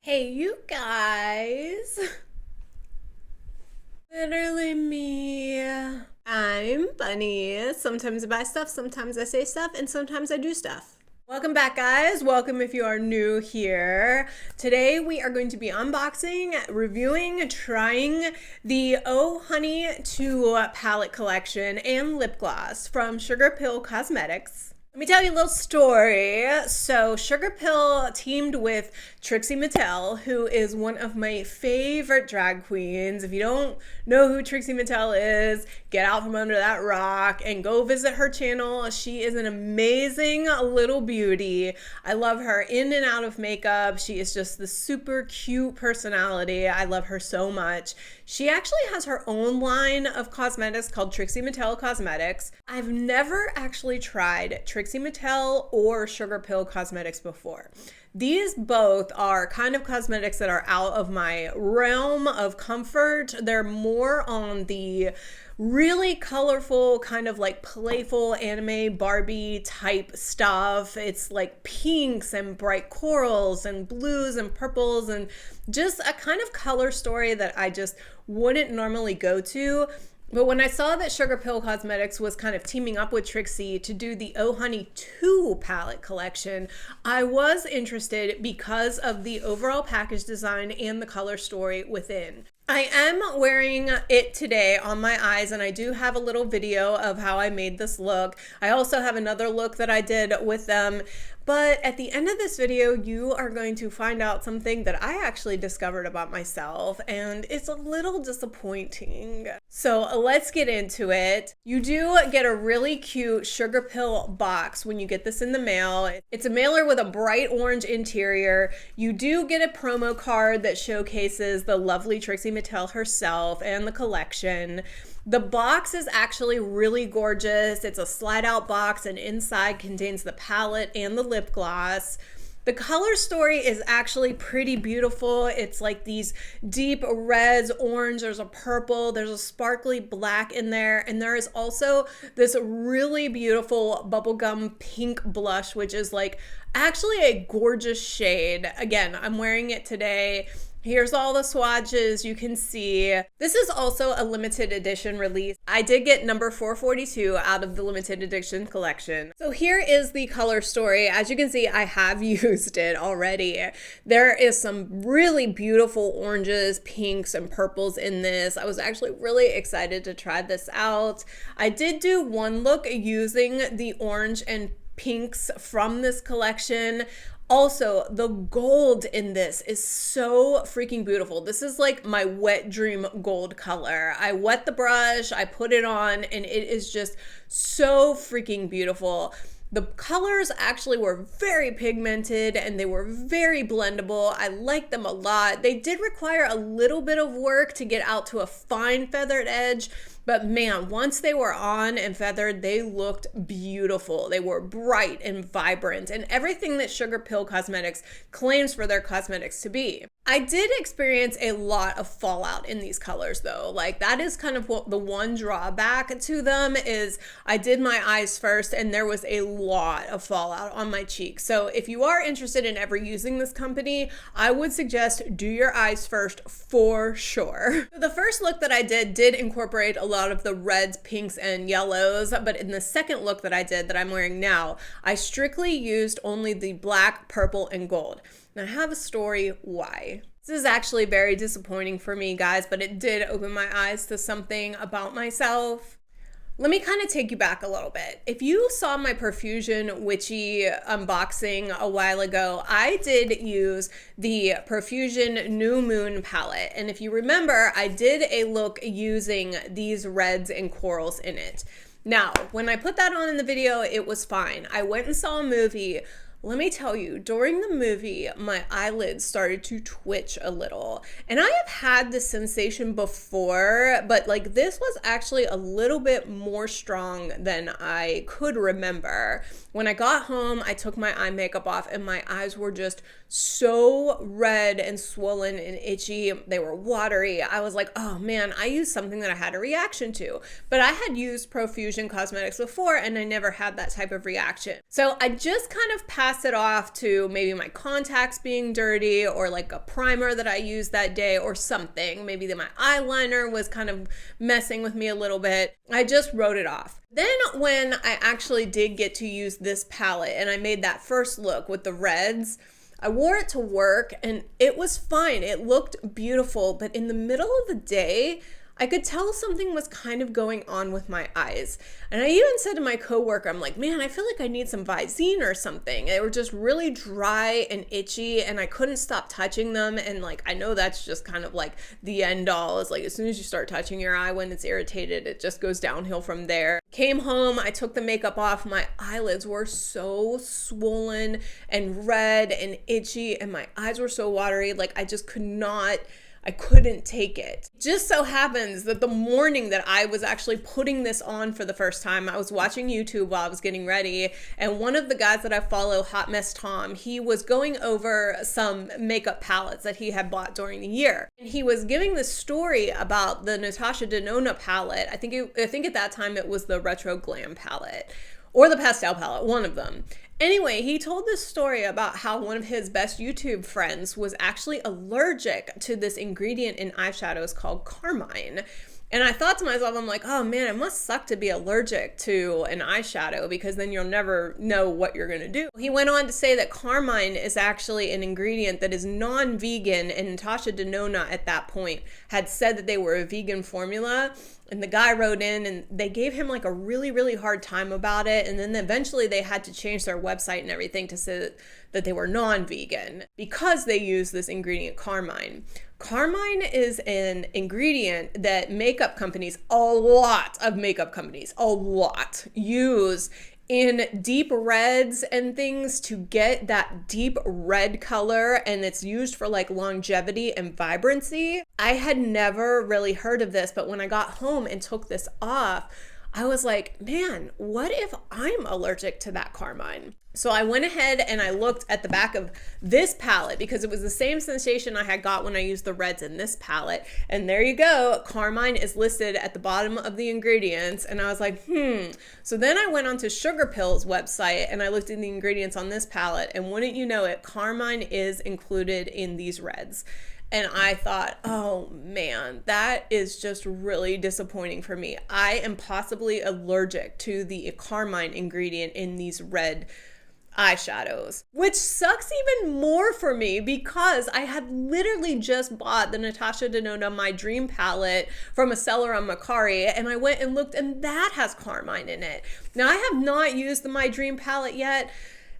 Hey, you guys. Literally me. I'm Bunny. Sometimes I buy stuff, sometimes I say stuff, and sometimes I do stuff. Welcome back, guys. Welcome if you are new here. Today we are going to be unboxing, reviewing, trying the Oh Honey 2 palette collection and lip gloss from Sugarpill Cosmetics. Let me tell you a little story. So Sugarpill teamed with Trixie Mattel, who is one of my favorite drag queens. If you don't know who Trixie Mattel is, get out from under that rock and go visit her channel. She is an amazing little beauty. I love her in and out of makeup. She is just the super cute personality. I love her so much. She actually has her own line of cosmetics called Trixie Mattel Cosmetics. I've never actually tried Trixie Mattel or Sugarpill Cosmetics before. These both are kind of cosmetics that are out of my realm of comfort. They're more on the really colorful, kind of like playful anime Barbie type stuff. It's like pinks and bright corals and blues and purples and just a kind of color story that I just wouldn't normally go to. But when I saw that Sugarpill Cosmetics was kind of teaming up with Trixie to do the Oh Honey 2 palette collection, I was interested because of the overall package design and the color story within. I am wearing it today on my eyes, and I do have a little video of how I made this look. I also have another look that I did with them. But at the end of this video, you are going to find out something that I actually discovered about myself, and it's a little disappointing. So let's get into it. You do get a really cute Sugarpill box when you get this in the mail. It's a mailer with a bright orange interior. You do get a promo card that showcases the lovely Trixie Mattel herself and the collection. The box is actually really gorgeous. It's a slide out box, and inside contains the palette and the lip gloss. The color story is actually pretty beautiful. It's like these deep reds, orange, there's a purple, there's a sparkly black in there, and there is also this really beautiful bubblegum pink blush, which is like actually a gorgeous shade. Again, I'm wearing it today. Here's all the swatches you can see. This is also a limited edition release. I did get number 442 out of the limited edition collection. So here is the color story. As you can see, I have used it already. There is some really beautiful oranges, pinks, and purples in this. I was actually really excited to try this out. I did do one look using the orange and pinks from this collection. Also, the gold in this is so freaking beautiful. This is like my wet dream gold color. I wet the brush, I put it on, and it is just so freaking beautiful. The colors actually were very pigmented and they were very blendable. I like them a lot. They did require a little bit of work to get out to a fine feathered edge, but man, once they were on and feathered, they looked beautiful. They were bright and vibrant and everything that Sugarpill Cosmetics claims for their cosmetics to be. I did experience a lot of fallout in these colors though. Like that is kind of what the one drawback to them is. I did my eyes first and there was a lot of fallout on my cheeks. So if you are interested in ever using this company, I would suggest do your eyes first for sure. The first look that I did incorporate a lot of the reds, pinks, and yellows, but in the second look that I did that I'm wearing now, I strictly used only the black, purple, and gold. And I have a story why. This is actually very disappointing for me, guys, but it did open my eyes to something about myself. Let me kind of take you back a little bit. If you saw my Profusion Witchy unboxing a while ago, I did use the Profusion New Moon palette. And if you remember, I did a look using these reds and corals in it. Now, when I put that on in the video, it was fine. I went and saw a movie. Let me tell you, during the movie, my eyelids started to twitch a little. And I have had this sensation before, but like this was actually a little bit more strong than I could remember. When I got home, I took my eye makeup off and my eyes were just so red and swollen and itchy. They were watery. I was like, oh man, I used something that I had a reaction to. But I had used Profusion Cosmetics before and I never had that type of reaction. So I just kind of passed pass it off to maybe my contacts being dirty or like a primer that I used that day or something. Maybe my eyeliner was kind of messing with me a little bit. I just wrote it off. Then when I actually did get to use this palette and I made that first look with the reds, I wore it to work and it was fine. It looked beautiful, but in the middle of the day, I could tell something was kind of going on with my eyes. And I even said to my coworker, I'm like, man, I feel like I need some Visine or something. They were just really dry and itchy and I couldn't stop touching them. And like, I know that's just kind of like the end all. It's like, as soon as you start touching your eye when it's irritated, it just goes downhill from there. Came home, I took the makeup off. My eyelids were so swollen and red and itchy and my eyes were so watery. Like I just I couldn't take it. Just so happens that the morning that I was actually putting this on for the first time, I was watching YouTube while I was getting ready, and one of the guys that I follow, Hot Mess Tom, he was going over some makeup palettes that he had bought during the year. And he was giving this story about the Natasha Denona palette. I think at that time it was the Retro Glam palette or the Pastel palette, one of them. Anyway, he told this story about how one of his best YouTube friends was actually allergic to this ingredient in eyeshadows called carmine. And I thought to myself, I'm like, oh man, it must suck to be allergic to an eyeshadow because then you'll never know what you're gonna do. He went on to say that carmine is actually an ingredient that is non-vegan, and Natasha Denona at that point had said that they were a vegan formula. And the guy wrote in and they gave him like a really, really hard time about it. And then eventually they had to change their website and everything to say that they were non-vegan because they use this ingredient carmine. Carmine is an ingredient that makeup companies, a lot of makeup companies, use in deep reds and things to get that deep red color, and it's used for like longevity and vibrancy. I had never really heard of this, but when I got home and took this off, I was like, man, what if I'm allergic to that carmine? So I went ahead and I looked at the back of this palette because it was the same sensation I had got when I used the reds in this palette. And there you go, carmine is listed at the bottom of the ingredients. And I was like, So then I went onto Sugarpill's website and I looked at the ingredients on this palette. And wouldn't you know it, carmine is included in these reds. And I thought, oh man, that is just really disappointing for me. I am possibly allergic to the carmine ingredient in these red eyeshadows, which sucks even more for me because I had literally just bought the Natasha Denona My Dream palette from a seller on Mercari, and I went and looked and that has carmine in it. Now I have not used the My Dream palette yet,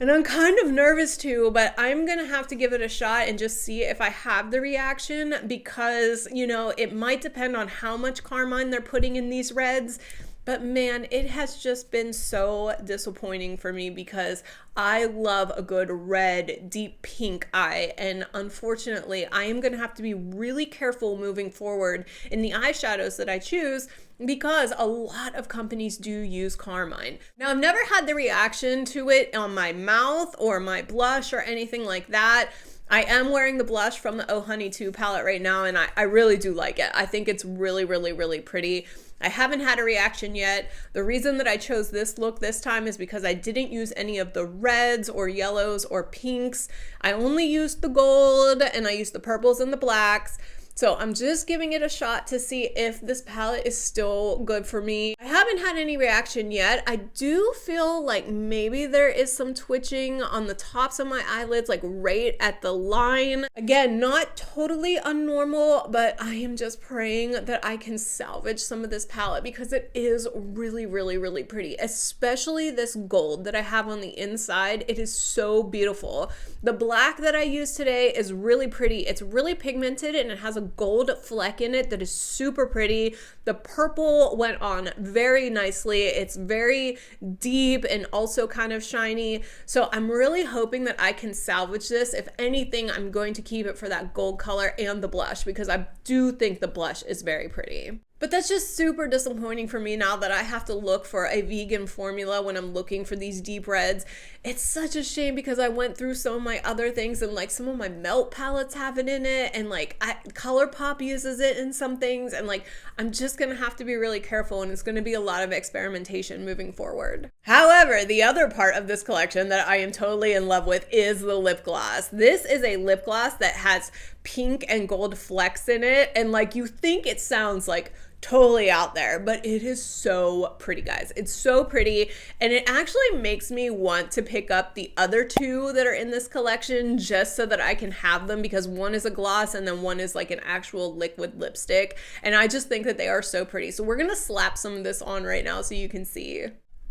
and I'm kind of nervous too, but I'm gonna have to give it a shot and just see if I have the reaction because, you know, it might depend on how much carmine they're putting in these reds. But man, it has just been so disappointing for me because I love a good red, deep pink eye. And unfortunately, I am going to have to be really careful moving forward in the eyeshadows that I choose because a lot of companies do use carmine. Now, I've never had the reaction to it on my mouth or my blush or anything like that. I am wearing the blush from the Oh Honey 2 palette right now, and I really do like it. I think it's really, really, really pretty. I haven't had a reaction yet. The reason that I chose this look this time is because I didn't use any of the reds or yellows or pinks. I only used the gold and I used the purples and the blacks. So I'm just giving it a shot to see if this palette is still good for me. I haven't had any reaction yet. I do feel like maybe there is some twitching on the tops of my eyelids, like right at the line. Again, not totally unnormal, but I am just praying that I can salvage some of this palette because it is really, really, really pretty, especially this gold that I have on the inside. It is so beautiful. The black that I used today is really pretty. It's really pigmented and it has a gold fleck in it that is super pretty. The purple went on very nicely. It's very deep and also kind of shiny. So I'm really hoping that I can salvage this. If anything, I'm going to keep it for that gold color and the blush because I do think the blush is very pretty. But that's just super disappointing for me now that I have to look for a vegan formula when I'm looking for these deep reds. It's such a shame because I went through some of my other things, and like some of my melt palettes have it in it, and like Colourpop uses it in some things, and like I'm just gonna have to be really careful, and it's gonna be a lot of experimentation moving forward. However, the other part of this collection that I am totally in love with is the lip gloss. This is a lip gloss that has pink and gold flecks in it, and like you think it sounds like totally out there, but it is so pretty, guys. It's so pretty, and it actually makes me want to pick up the other two that are in this collection just so that I can have them, because one is a gloss and then one is like an actual liquid lipstick, and I just think that they are so pretty. So we're gonna slap some of this on right now so you can see.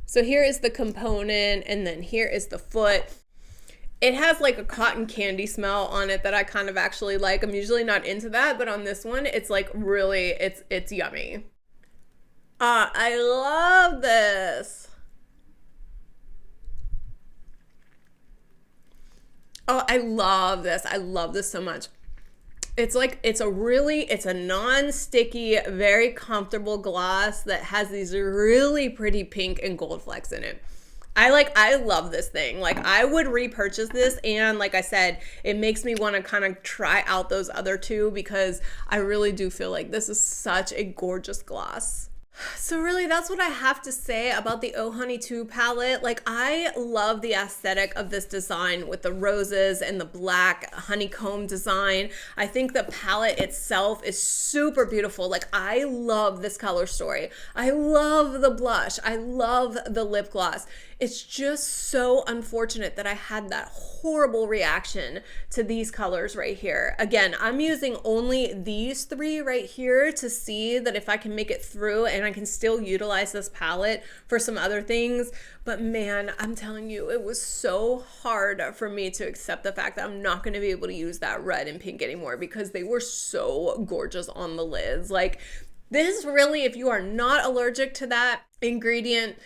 So here is the component, and then here is the foot. It has like a cotton candy smell on it that I kind of actually like. I'm usually not into that, but on this one, it's like really, it's yummy. I love this. Oh, I love this. I love this so much. It's like, it's a non-sticky, very comfortable gloss that has these really pretty pink and gold flecks in it. I love this thing. Like, I would repurchase this, and like I said, it makes me want to kind of try out those other two because I really do feel like this is such a gorgeous gloss. So really, that's what I have to say about the Oh Honey 2 palette. Like, I love the aesthetic of this design with the roses and the black honeycomb design. I think the palette itself is super beautiful. Like, I love this color story. I love the blush. I love the lip gloss. It's just so unfortunate that I had that horrible reaction to these colors right here. Again, I'm using only these three right here to see that if I can make it through and I can still utilize this palette for some other things. But man, I'm telling you, it was so hard for me to accept the fact that I'm not going to be able to use that red and pink anymore because they were so gorgeous on the lids. Like, this really, if you are not allergic to that ingredient,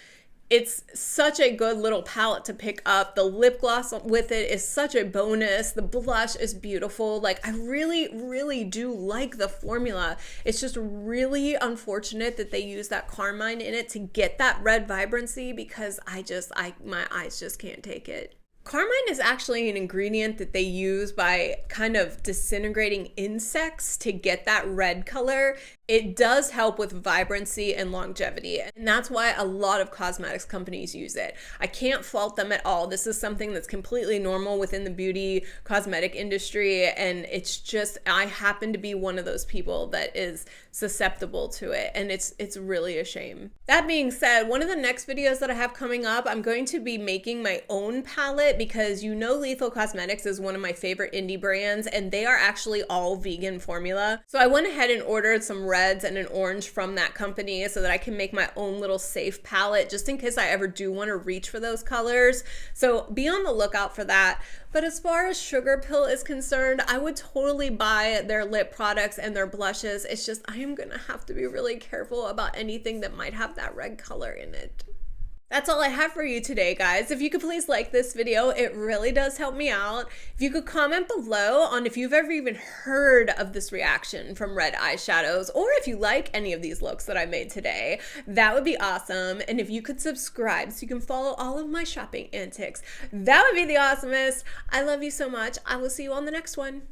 it's such a good little palette to pick up. The lip gloss with it is such a bonus. The blush is beautiful. Like, I really, really do like the formula. It's just really unfortunate that they use that carmine in it to get that red vibrancy because my eyes just can't take it. Carmine is actually an ingredient that they use by kind of disintegrating insects to get that red color. It does help with vibrancy and longevity, and that's why a lot of cosmetics companies use it. I can't fault them at all. This is something that's completely normal within the beauty cosmetic industry, and it's just, I happen to be one of those people that is susceptible to it, and it's really a shame. That being said, one of the next videos that I have coming up, I'm going to be making my own palette because you know Lethal Cosmetics is one of my favorite indie brands, and they are actually all vegan formula. So I went ahead and ordered some reds and an orange from that company so that I can make my own little safe palette just in case I ever do want to reach for those colors. So be on the lookout for that. But as far as Sugarpill is concerned, I would totally buy their lip products and their blushes. It's just I am gonna have to be really careful about anything that might have that red color in it. That's all I have for you today, guys. If you could please like this video, it really does help me out. If you could comment below on if you've ever even heard of this reaction from red eyeshadows, or if you like any of these looks that I made today, that would be awesome. And if you could subscribe so you can follow all of my shopping antics, that would be the awesomest. I love you so much. I will see you on the next one.